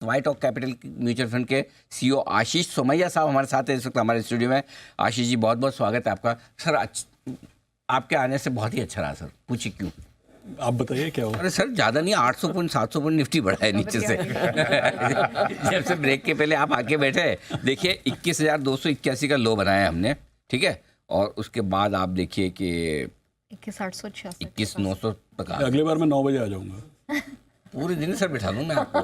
White ऑक capital mutual fund के CEO आशीष सोमैया साहब हमारे साथ हैं इस वक्त हमारे स्टूडियो में। आशीष जी बहुत बहुत स्वागत है आपका। सर आपके आने से बहुत ही अच्छा रहा सर, पूछिए क्यों? आप बताइए क्या हुआ? अरे सर ज़्यादा नहीं, 800 पॉइंट 700 पॉइंट निफ्टी बढ़ा है नीचे से। जब से ब्रेक के पहले आप आके बैठे, देखिए 21,281 का लो बनाया हमने, ठीक है, और उसके बाद आप देखिए कि 21,900 तक। अगले बार मैं 9 बजे आ जाऊंगा। पूरे दिन सर बिठा दूँ मैं आपको।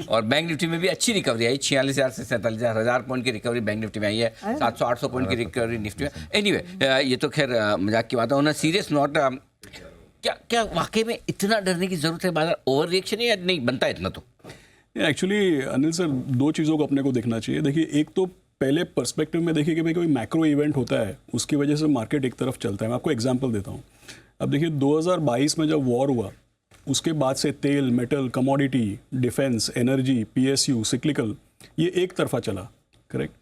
और बैंक निफ्टी में भी अच्छी रिकवरी आई, 46,000 से 47,000, 1000 पॉइंट की रिकवरी बैंक निफ्टी में आई है, 700-800 पॉइंट की रिकवरी निफ्टी में। एनीवे, ये तो खैर मजाक की बात है। ऑन अ सीरियस नोट, क्या वाकई में इतना डरने की जरूरत है? बाजार ओवर रिएक्शन है या नहीं बनता इतना? तो एक्चुअली अनिल सर, दो चीज़ों को अपने को देखना चाहिए। देखिए, एक तो पहले पर्सपेक्टिव में देखिए कि भाई कोई मैक्रो इवेंट होता है, उसकी वजह से मार्केट एक तरफ चलता है। मैं आपको एग्जांपल देता हूँ। अब देखिए 2022 में जब वॉर हुआ, उसके बाद से तेल, metal, commodity, defence, energy, PSU, cyclical, ये एक तरफा चला, करेक्ट।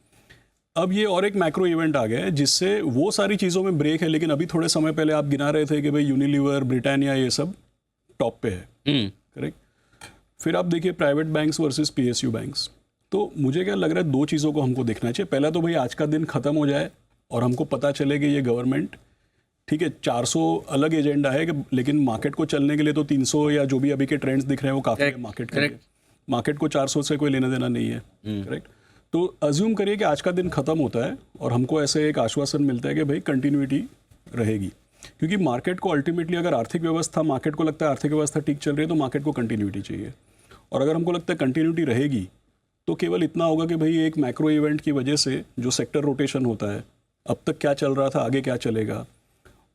अब ये और एक मैक्रो इवेंट आ गया है जिससे वो सारी चीज़ों में ब्रेक है। लेकिन अभी थोड़े समय पहले आप गिना रहे थे कि भाई यूनिलीवर, ब्रिटानिया, ये सब टॉप पे है, करेक्ट। फिर आप देखिए private banks versus PSU banks. तो मुझे क्या लग रहा है, दो चीज़ों को हमको देखना चाहिए। पहला तो भाई आज का दिन ख़त्म हो जाए और हमको पता चले कि ये गवर्नमेंट, ठीक है, 400 अलग एजेंडा है, लेकिन मार्केट को चलने के लिए तो 300 या जो भी अभी के ट्रेंड्स दिख रहे हैं वो काफ़ी है मार्केट के लिए। मार्केट को 400 से कोई लेना देना नहीं है, करेक्ट। तो अज्यूम करिए कि आज का दिन खत्म होता है और हमको ऐसे एक आश्वासन मिलता है कि भाई कंटिन्यूटी रहेगी। क्योंकि मार्केट को अल्टीमेटली, अगर आर्थिक व्यवस्था, मार्केट को लगता है आर्थिक व्यवस्था ठीक चल रही है, तो मार्केट को कंटिन्यूटी चाहिए। और अगर हमको लगता है कंटिन्यूटी रहेगी, तो केवल इतना होगा कि भाई एक मैक्रो इवेंट की वजह से जो सेक्टर रोटेशन होता है, अब तक क्या चल रहा था, आगे क्या चलेगा,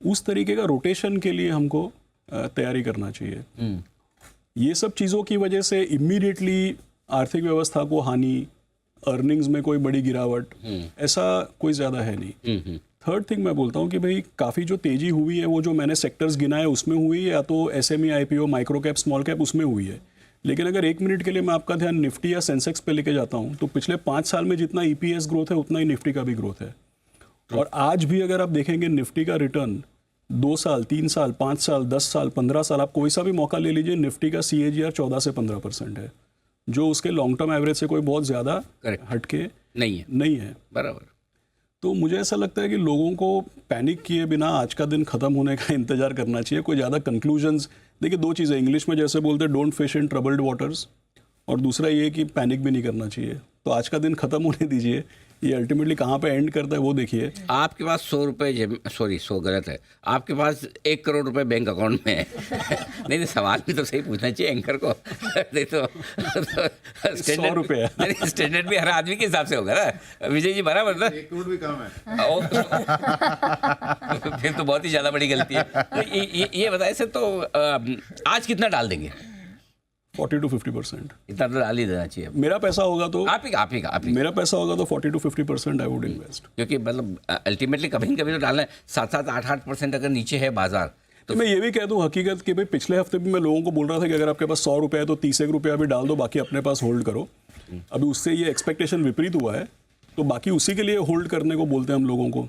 उस तरीके का रोटेशन के लिए हमको तैयारी करना चाहिए। ये सब चीज़ों की वजह से इमीडिएटली आर्थिक व्यवस्था को हानि, अर्निंग्स में कोई बड़ी गिरावट, ऐसा कोई ज़्यादा है नहीं। थर्ड थिंग मैं बोलता हूँ कि भाई काफ़ी जो तेज़ी हुई है, वो जो मैंने सेक्टर्स गिनाए उसमें हुई है, या तो SME, IPO, micro cap, small cap, उसमें हुई है। लेकिन अगर एक मिनट के लिए मैं आपका ध्यान निफ्टी या सेंसेक्स पे लेके जाता हूँ, तो पिछले 5 साल में जितना ईपीएस ग्रोथ है, उतना ही निफ्टी का भी ग्रोथ है। और आज भी अगर आप देखेंगे निफ्टी का रिटर्न 2 साल, 3 साल, 5 साल, 10 साल, 15 साल, आप कोई सा भी मौका ले लीजिए, निफ्टी का CAGR 14 से 15% है, जो उसके लॉन्ग टर्म एवरेज से कोई बहुत ज़्यादा हटके नहीं है। बराबर। तो मुझे ऐसा लगता है कि लोगों को पैनिक किए बिना आज का दिन ख़त्म होने का इंतज़ार करना चाहिए। कोई ज़्यादा कंक्लूजन्स, देखिए 2 चीज़ें इंग्लिश में जैसे बोलते हैं, don't fish in troubled waters, और दूसरा ये कि पैनिक भी नहीं करना चाहिए। तो आज का दिन ख़त्म होने दीजिए, ये अल्टीमेटली कहाँ पे एंड करता है वो देखिए। आपके पास 100 रुपये, सॉरी 100 गलत है, आपके पास 1 करोड़ रुपए बैंक अकाउंट में है। नहीं, सवाल भी तो सही पूछना चाहिए एंकर को। नहीं तो 100 रुपये स्टैंडर्ड भी हर आदमी के हिसाब से होगा ना विजय जी, बराबर ना? 1 करोड़ भी कम है। फिर तो बहुत ही ज़्यादा बड़ी गलती है। तो ये बताइए सर, तो आज कितना डाल देंगे? 40 to 50%। इतना तो डाल ही देना चाहिए। मेरा पैसा होगा तो आप ही मेरा पैसा होगा तो 40 to 50% आई वुड इन्वेस्ट। क्योंकि मतलब अल्टीमेटली कभी न कभी तो डालना है। 7-7, 8-8% अगर नीचे है बाजार, तो मैं ये भी कह दूं हकीकत कि भाई पिछले हफ्ते भी मैं लोगों को बोल रहा था कि अगर आपके पास 100 रुपये है तो 30 रुपया भी डाल दो, बाकी अपने पास होल्ड करो। अभी उससे ये एक्सपेक्टेशन विपरीत हुआ है, तो बाकी उसी के लिए होल्ड करने को बोलते हैं हम लोगों को।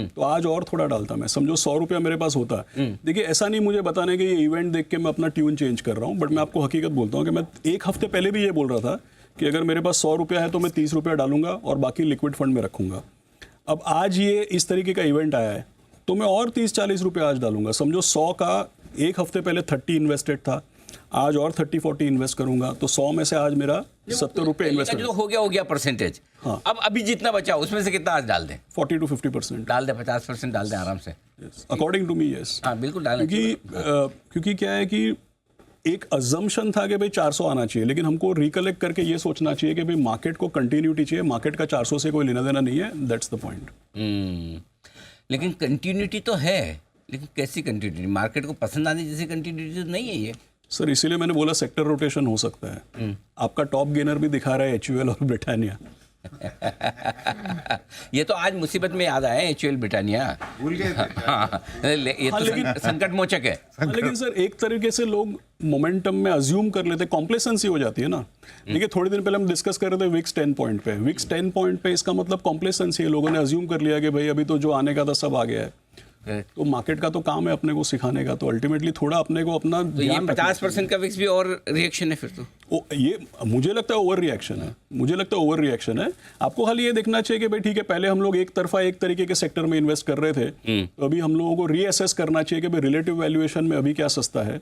तो आज और थोड़ा डालता मैं, समझो 100 रुपया मेरे पास होता। देखिए ऐसा नहीं मुझे बताने कि ये इवेंट देख के मैं अपना ट्यून चेंज कर रहा हूँ, बट मैं आपको हकीकत बोलता हूँ कि मैं 1 हफ्ते पहले भी ये बोल रहा था कि अगर मेरे पास 100 रुपया है तो मैं 30 रुपया डालूंगा और बाकी लिक्विड फंड में रखूंगा। अब आज ये इस तरीके का इवेंट आया है तो मैं और 30-40 रुपया आज डालूंगा। समझो 100 का 1 हफ्ते पहले 30 इन्वेस्टेड था, आज और 30-40 इन्वेस्ट करूंगा, तो 100 में से आज मेरा 70 रुपये इन्वेस्ट जो हो गया परसेंटेज। हाँ। अब अभी जितना बचा उसमें से कितना आज डाल दें? 40 to 50% डाल दें, 50% डाल दें आराम से। According to me yes. हाँ बिल्कुल डालना। क्योंकि क्या है कि एक अजम्पशन था कि भाई 400 आना चाहिए, लेकिन हमको रिकलेक्ट करके ये सोचना चाहिए कि भाई मार्केट को कंटिन्यूटी चाहिए, मार्केट का 400 से कोई लेना देना नहीं है। That's the point. लेकिन कंटिन्यूटी तो है, लेकिन कैसी कंटिन्यूटी? मार्केट को पसंद आने जैसी कंटिन्यूटी तो नहीं है ये सर। इसीलिए मैंने बोला सेक्टर रोटेशन हो सकता है। आपका टॉप गेनर भी दिखा रहा है HUL और ब्रिटानिया। ये तो आज मुसीबत में याद आया HUL ब्रिटानिया, भूल गए थे। हाँ, ये तो संकट मोचक है। लेकिन सर एक तरीके से लोग मोमेंटम में अज्यूम कर लेते, कॉम्प्लेसेंसी हो जाती है ना। देखिए थोड़े दिन पहले हम डिस्कस कर रहे थे विक्स 10 पॉइंट पे, विक्स 10 पॉइंट पे, इसका मतलब कॉम्प्लेसेंसी है। लोगों ने अज्यूम कर लिया कि भाई अभी तो जो आने का था सब आ गया है। Correct. तो मार्केट का तो काम है अपने को सिखाने का, तो अल्टीमेटली थोड़ा अपने को अपना तो ये ध्यान रखना 50% का विक्स भी और रिएक्शन है फिर तो। ये मुझे लगता है ओवर रिएक्शन है, मुझे लगता है ओवर रिएक्शन है। आपको खाली ये देखना चाहिए कि भाई ठीक है, पहले हम लोग एक तरफा एक तरीके के सेक्टर में इन्वेस्ट कर रहे थे, तो अभी हम लोगों को रीअसेस करना चाहिए कि भाई रिलेटिव वैल्यूएशन में अभी क्या सस्ता है,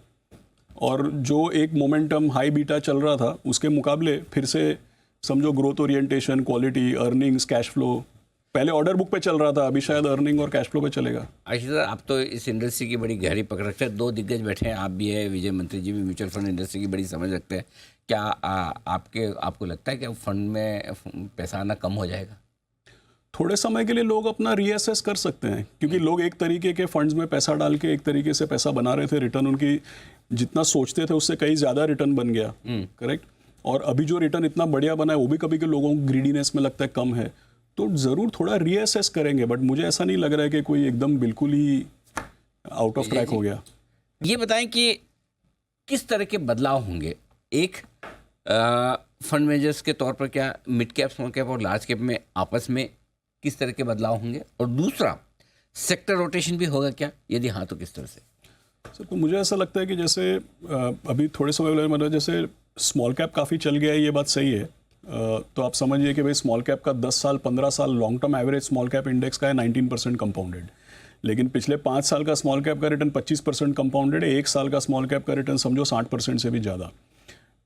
और जो एक मोमेंटम हाई बीटा चल रहा था उसके मुकाबले फिर से समझो growth orientation, quality, earnings, cash flow, पहले ऑर्डर बुक पे चल रहा था, अभी शायद अर्निंग और कैश फ्लो पे चलेगा। आशीष सर, आप तो इस इंडस्ट्री की बड़ी गहरी पकड़ रखते हैं, दो दिग्गज बैठे हैं, आप भी है, विजय मंत्री जी भी म्यूचुअल फंड इंडस्ट्री की बड़ी समझ रखते हैं। क्या आपको लगता है कि अब फंड में पैसा आना कम हो जाएगा? थोड़े समय के लिए लोग अपना रीअसेस कर सकते हैं, क्योंकि लोग एक तरीके के फंड्स में पैसा डाल के एक तरीके से पैसा बना रहे थे, रिटर्न उनकी जितना सोचते थे उससे कहीं ज़्यादा रिटर्न बन गया, करेक्ट। और अभी जो रिटर्न इतना बढ़िया बना है वो भी कभी के लोगों को ग्रीडीनेस में लगता है कम है, तो ज़रूर थोड़ा रीअसेस करेंगे, बट मुझे ऐसा नहीं लग रहा है कि कोई एकदम बिल्कुल ही आउट ऑफ ट्रैक हो गया। ये बताएं कि किस तरह के बदलाव होंगे, एक फंड मैनेजर्स के तौर पर क्या मिड कैप, स्मॉल कैप और लार्ज कैप में आपस में किस तरह के बदलाव होंगे, और दूसरा सेक्टर रोटेशन भी होगा क्या, यदि हाँ तो किस तरह से? सर, तो मुझे ऐसा लगता है कि जैसे अभी थोड़े समय पहले मतलब जैसे स्मॉल कैप काफ़ी चल गया है, ये बात सही है। तो आप समझिए कि भाई स्मॉल कैप का 10 साल 15 साल long term average small cap index का है 19% कंपाउंडेड, लेकिन पिछले 5 साल का स्मॉल कैप का रिटर्न 25% कंपाउंडेड है, 1 साल का स्मॉल कैप का रिटर्न समझो 60% से भी ज़्यादा।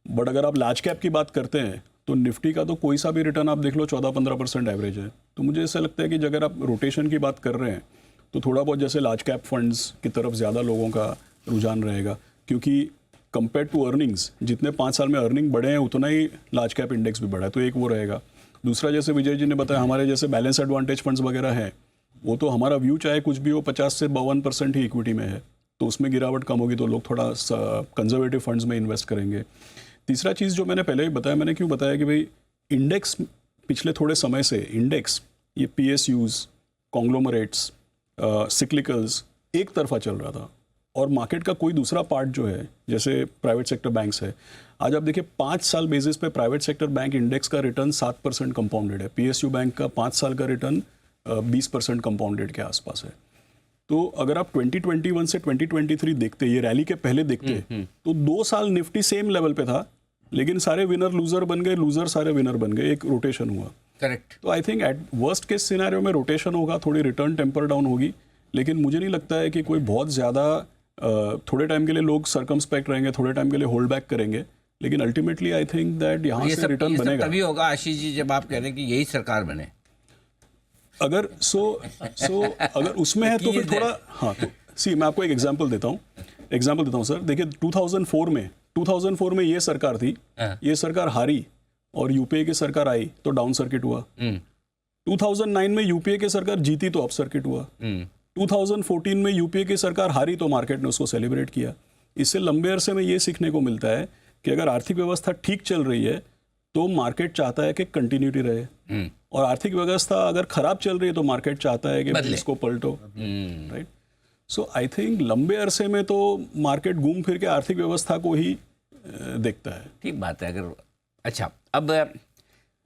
बट अगर आप लार्ज कैप की बात करते हैं तो निफ्टी का तो कोई सा भी रिटर्न आप देख लो 14-15% एवरेज है। तो मुझे ऐसा लगता है कि अगर आप रोटेशन की बात कर रहे हैं तो थोड़ा बहुत जैसे लार्ज कैप फंड्स की तरफ ज़्यादा लोगों का रुझान रहेगा, क्योंकि कंपेयर टू अर्निंग्स जितने 5 साल में अर्निंग बढ़े हैं उतना ही लार्ज कैप इंडेक्स भी बढ़ा है, तो एक वो रहेगा। दूसरा, जैसे विजय जी ने बताया, हमारे जैसे बैलेंस एडवांटेज फंड्स वगैरह हैं, वो तो हमारा व्यू चाहे कुछ भी हो 50 से 52% ही इक्विटी में है, तो उसमें गिरावट कम होगी तो लोग थोड़ा कंजर्वेटिव फंड्स में इन्वेस्ट करेंगे। तीसरा चीज़ जो मैंने पहले भी बताया, मैंने क्यों बताया कि भाई इंडेक्स पिछले थोड़े समय से इंडेक्स ये PSUs, कॉन्ग्लोमरेट्स, सिक्लिकल्स एक तरफा चल रहा था, और मार्केट का कोई दूसरा पार्ट जो है जैसे प्राइवेट सेक्टर बैंक्स है, आज आप देखिए 5 साल बेसिस पे प्राइवेट सेक्टर बैंक इंडेक्स का रिटर्न 7% कंपाउंडेड है, PSU बैंक का 5 साल का रिटर्न 20% कंपाउंडेड के आसपास है। तो अगर आप 2021 से 2023 देखते, ये रैली के पहले देखते, तो 2 साल निफ्टी सेम लेवल पे था, लेकिन सारे विनर लूजर बन गए, लूजर सारे विनर बन गए, एक रोटेशन हुआ। करेक्ट। तो I think eight worst case scenario में रोटेशन होगा, थोड़ी रिटर्न टेम्पर डाउन होगी, लेकिन मुझे नहीं लगता है कि कोई बहुत ज़्यादा थोड़े टाइम के लिए लोग सर्कमस्पेक्ट रहेंगे, थोड़े टाइम के लिए होल्ड बैक करेंगे, लेकिन अल्टीमेटली आई थिंक दैट यहाँ से रिटर्न बनेगा। तभी होगा आशीष जी जब आप कह रहे हैं कि यही सरकार बने। अगर अगर उसमें है तो फिर थोड़ा, हाँ, तो सी मैं आपको एक एग्जांपल देता हूँ सर। देखिए 2004 में ये सरकार थी, ये सरकार हारी और यूपीए की सरकार आई तो डाउन सर्किट हुआ। 2009 में यूपीए की सरकार जीती तो अप सर्किट हुआ। 2014 में यूपीए की सरकार हारी तो मार्केट ने उसको सेलिब्रेट किया। इससे लंबे अरसे में ये सीखने को मिलता है कि अगर आर्थिक व्यवस्था ठीक चल रही है तो मार्केट चाहता है कि कंटिन्यूटी रहे, और आर्थिक व्यवस्था अगर खराब चल रही है तो मार्केट चाहता है कि इसको पलटो, राइट। सो आई थिंक लंबे अरसे में तो मार्केट घूम फिर के आर्थिक व्यवस्था को ही देखता है। ठीक बात है। अगर अच्छा, अब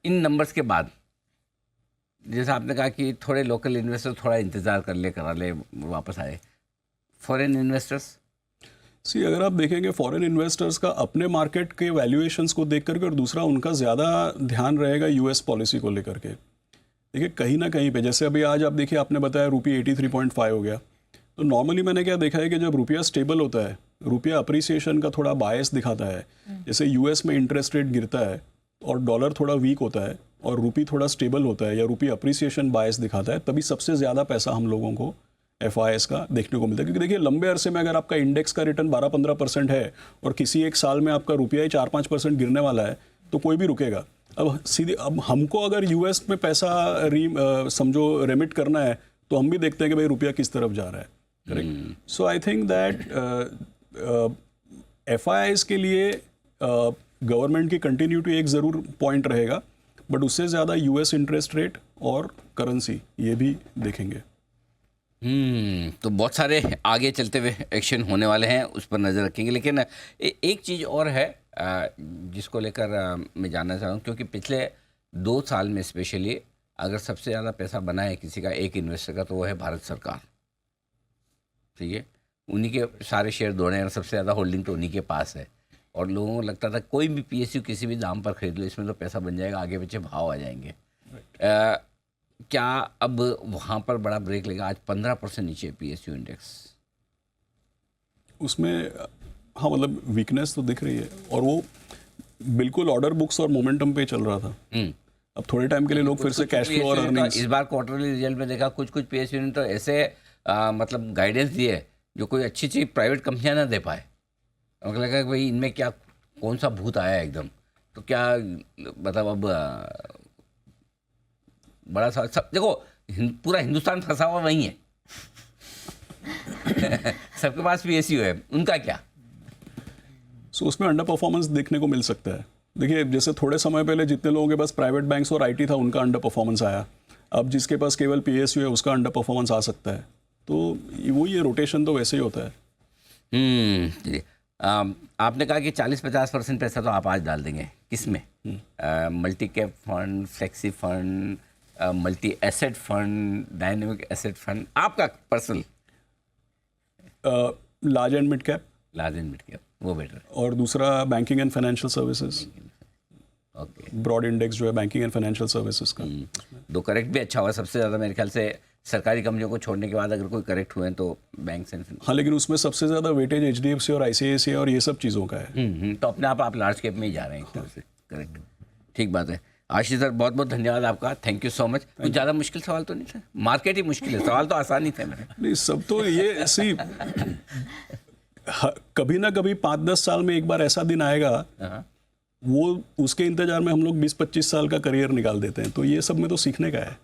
इन नंबर्स के बाद जैसा आपने कहा कि थोड़े लोकल इन्वेस्टर थोड़ा इंतज़ार कर ले, करा ले, वापस आए, फॉरेन इन्वेस्टर्स सी अगर आप देखेंगे फॉरेन इन्वेस्टर्स का अपने मार्केट के वैल्यूएशंस को देख करके, और दूसरा उनका ज़्यादा ध्यान रहेगा यूएस पॉलिसी को लेकर के। देखिए कहीं ना कहीं पे, जैसे अभी आज आप देखिए आपने बताया रुपये 83.5 हो गया, तो नॉर्मली मैंने क्या देखा है कि जब रुपया स्टेबल होता है, रुपया अप्रिसिएशन का थोड़ा बायस दिखाता है, जैसे यूएस में इंटरेस्ट रेट गिरता है और डॉलर थोड़ा वीक होता है और रुपी थोड़ा स्टेबल होता है या रुपी अप्रिसिएशन बायस दिखाता है, तभी सबसे ज़्यादा पैसा हम लोगों को FIS का देखने को मिलता है। क्योंकि देखिए लंबे अरसे में अगर आपका इंडेक्स का रिटर्न 12-15% है और किसी एक साल में आपका रुपया ही 4-5% गिरने वाला है तो कोई भी रुकेगा। अब हमको अगर US में पैसा समझो रेमिट करना है तो हम भी देखते हैं कि भाई रुपया किस तरफ जा रहा है, correct. So I think that FIS के लिए गवर्नमेंट की कंटिन्यूटी एक ज़रूर पॉइंट रहेगा, बट उससे ज़्यादा US इंटरेस्ट रेट और करेंसी ये भी देखेंगे। तो बहुत सारे आगे चलते हुए एक्शन होने वाले हैं, उस पर नज़र रखेंगे। लेकिन एक चीज़ और है जिसको लेकर मैं जानना चाहूँ, क्योंकि पिछले 2 साल में स्पेशली अगर सबसे ज़्यादा पैसा बना है किसी का, एक इन्वेस्टर का, तो वो है भारत सरकार। ठीक है, उन्हीं के सारे शेयर दौड़े हैं और सबसे ज़्यादा होल्डिंग तो उन्हीं के पास है। और लोगों को लगता था कोई भी PSU किसी भी दाम पर खरीद लो, इसमें तो पैसा बन जाएगा, आगे पीछे भाव आ जाएंगे। क्या अब वहाँ पर बड़ा ब्रेक लेगा? आज 15% नीचे PSU इंडेक्स। उसमें हाँ मतलब वीकनेस तो दिख रही है, और वो बिल्कुल ऑर्डर बुक्स और मोमेंटम पे चल रहा था। अब थोड़े टाइम के लिए लोग फिर से कैश फ्लो और अर्निंग्स। इस बार क्वार्टरली रिजल्ट में देखा कुछ PSU ने तो ऐसे मतलब गाइडेंस दिए जो कोई अच्छी चीज प्राइवेट कंपनियां ना दे पाए। मुझे लगा कि भाई इनमें क्या कौन सा भूत आया एकदम, तो क्या मतलब अब बड़ा सा सब देखो पूरा हिंदुस्तान फंसा हुआ वही है। सबके पास PSU है, उनका क्या? सो उसमें अंडर परफॉर्मेंस देखने को मिल सकता है। देखिए जैसे थोड़े समय पहले जितने लोगों के पास प्राइवेट बैंक्स और IT था उनका अंडर परफॉर्मेंस आया, अब जिसके पास केवल PSU है उसका अंडर परफॉर्मेंस आ सकता है। तो वो ये रोटेशन तो वैसे ही होता है। आपने कहा कि 40-50% पैसा तो आप आज डाल देंगे, किस में? Multi cap fund, flexi fund, multi asset fund, dynamic asset fund, आपका personal? Large and mid cap. Large and mid cap वो बेटर। और दूसरा banking and financial services. Okay, broad index जो है बैंकिंग एंड फाइनेंशियल सर्विसेज का। दो correct भी अच्छा हुआ सबसे ज़्यादा मेरे ख्याल से। सरकारी कंपनियों को छोड़ने के बाद अगर कोई करेक्ट हुए हैं तो बैंक्स एंड। हाँ लेकिन उसमें सबसे ज़्यादा वेटेज HDFC और ICICI और ये सब चीज़ों का है। तो अपने आप लार्ज कैप में ही जा रहे हैं एक तरह से। करेक्ट, ठीक बात है। आशीष सर बहुत बहुत धन्यवाद आपका, थैंक यू सो मच। कुछ ज़्यादा मुश्किल सवाल तो नहीं था? मार्केट ही मुश्किल है, सवाल तो आसान ही थे मेरे। नहीं सब तो ये ऐसी कभी ना कभी 5-10 साल में एक बार ऐसा दिन आएगा, वो उसके इंतजार में हम लोग 20-25 साल का करियर निकाल देते हैं। तो ये सब में तो सीखने का है।